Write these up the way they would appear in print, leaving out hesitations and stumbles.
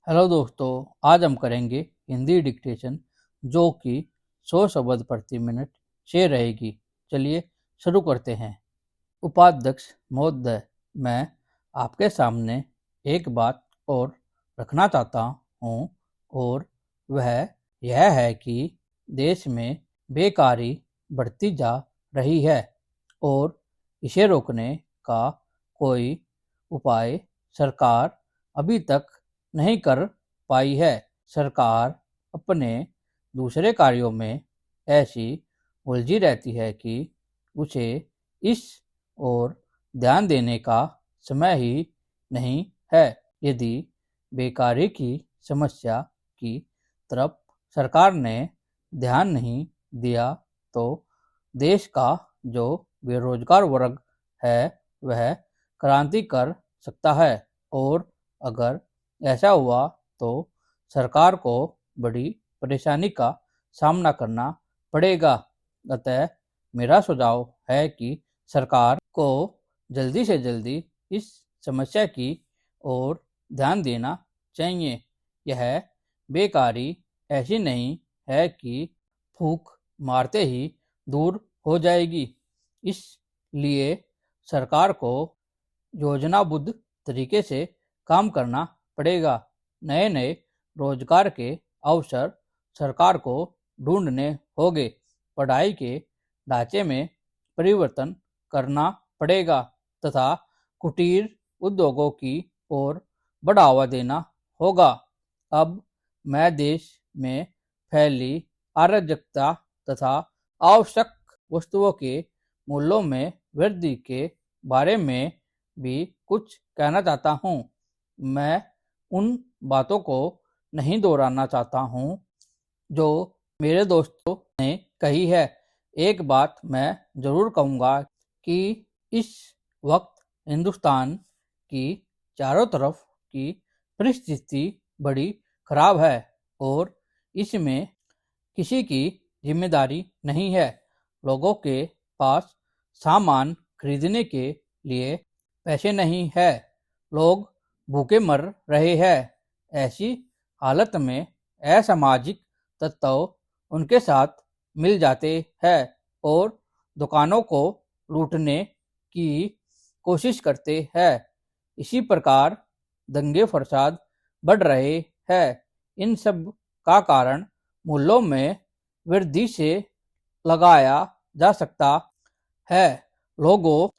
Hello दोस्तों, आज हम करेंगे हिंदी डिक्टेशन जो कि 100 शब्द प्रति मिनट से रहेगी। चलिए शुरू करते हैं। उपाध्यक्ष महोदय, मैं आपके सामने एक बात और रखना चाहता हूँ और वह यह है कि देश में बेकारी बढ़ती जा रही है और इसे रोकने का कोई उपाय सरकार अभी तक नहीं कर पाई है। सरकार अपने दूसरे कार्यों में ऐसी उलझी रहती है कि उसे इस ओर ध्यान देने का समय ही नहीं है। यदि बेकारी की समस्या की तरफ सरकार ने ध्यान नहीं दिया तो देश का जो बेरोजगार वर्ग है वह क्रांति कर सकता है और अगर ऐसा हुआ तो सरकार को बड़ी परेशानी का सामना करना पड़ेगा। अतः मेरा सुझाव है कि सरकार को जल्दी से जल्दी इस समस्या की ओर ध्यान देना चाहिए। यह बेकारी ऐसी नहीं है कि फूंक मारते ही दूर हो जाएगी। इसलिए सरकार को योजनाबद्ध तरीके से काम करना पड़ेगा। नए नए रोजगार के अवसर सरकार को ढूंढने होंगे। पढ़ाई के ढांचे में परिवर्तन करना पड़ेगा तथा कुटीर उद्योगों की ओर बढ़ावा देना होगा। अब मैं देश में फैली अराजकता तथा आवश्यक वस्तुओं के मूल्यों में वृद्धि के बारे में भी कुछ कहना चाहता हूँ। मैं उन बातों को नहीं दोहराना चाहता हूँ जो मेरे दोस्तों ने कही है। एक बात मैं जरूर कहूँगा कि इस वक्त हिंदुस्तान की चारों तरफ की परिस्थिति बड़ी खराब है और इसमें किसी की जिम्मेदारी नहीं है। लोगों के पास सामान खरीदने के लिए पैसे नहीं है। लोग भूखे मर रहे हैं। ऐसी हालत में असामाजिक तत्व उनके साथ मिल जाते हैं और दुकानों को लूटने की कोशिश करते हैं। इसी प्रकार दंगे फसाद बढ़ रहे हैं। इन सब का कारण मूल्यों में वृद्धि से लगाया जा सकता है। लोगों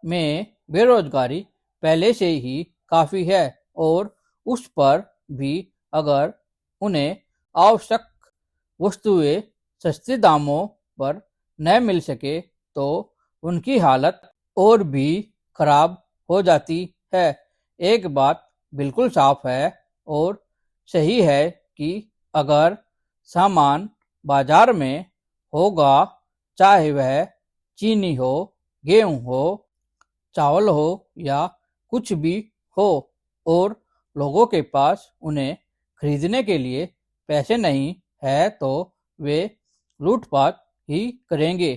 में बेरोजगारी पहले से ही काफ़ी है और उस पर भी अगर उन्हें आवश्यक वस्तुएं सस्ते दामों पर न मिल सके तो उनकी हालत और भी खराब हो जाती है। एक बात बिल्कुल साफ है और सही है कि अगर सामान बाजार में होगा, चाहे वह चीनी हो, गेहूं हो, चावल हो या कुछ भी हो, और लोगों के पास उन्हें खरीदने के लिए पैसे नहीं है तो वे लूटपाट ही करेंगे।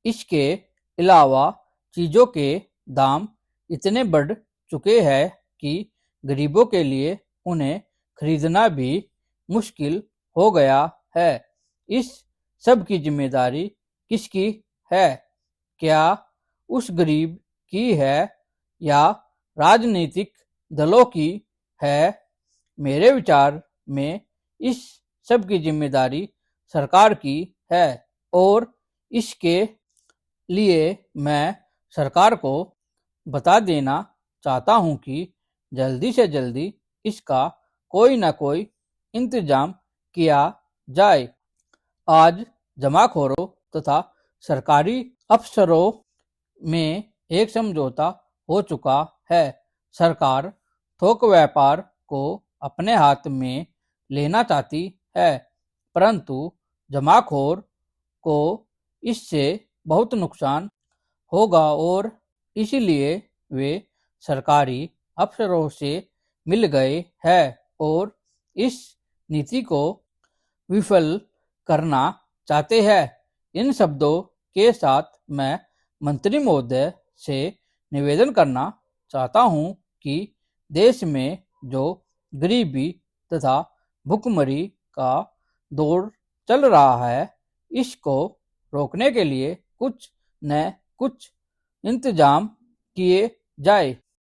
इसके अलावा चीज़ों के दाम इतने बढ़ चुके हैं कि गरीबों के लिए उन्हें खरीदना भी मुश्किल हो गया है। इस सब की जिम्मेदारी किसकी है? क्या उस गरीब की है या राजनीतिक दलों की है? मेरे विचार में इस सब की जिम्मेदारी सरकार की है और इसके लिए मैं सरकार को बता देना चाहता हूँ कि जल्दी से जल्दी इसका कोई ना कोई इंतजाम किया जाए। आज जमाखोरों तथा सरकारी अफसरों में एक समझौता हो चुका है। सरकार थोक व्यापार को अपने हाथ में लेना चाहती है, परंतु जमाखोर को इससे बहुत नुकसान होगा और इसलिए वे सरकारी अफसरों से मिल गए हैं और इस नीति को विफल करना चाहते हैं। इन शब्दों के साथ मैं मंत्री महोदय से निवेदन करना चाहता हूं कि देश में जो गरीबी तथा भुखमरी का दौर चल रहा है। इसको रोकने के लिए कुछ न कुछ इंतजाम किए जाए।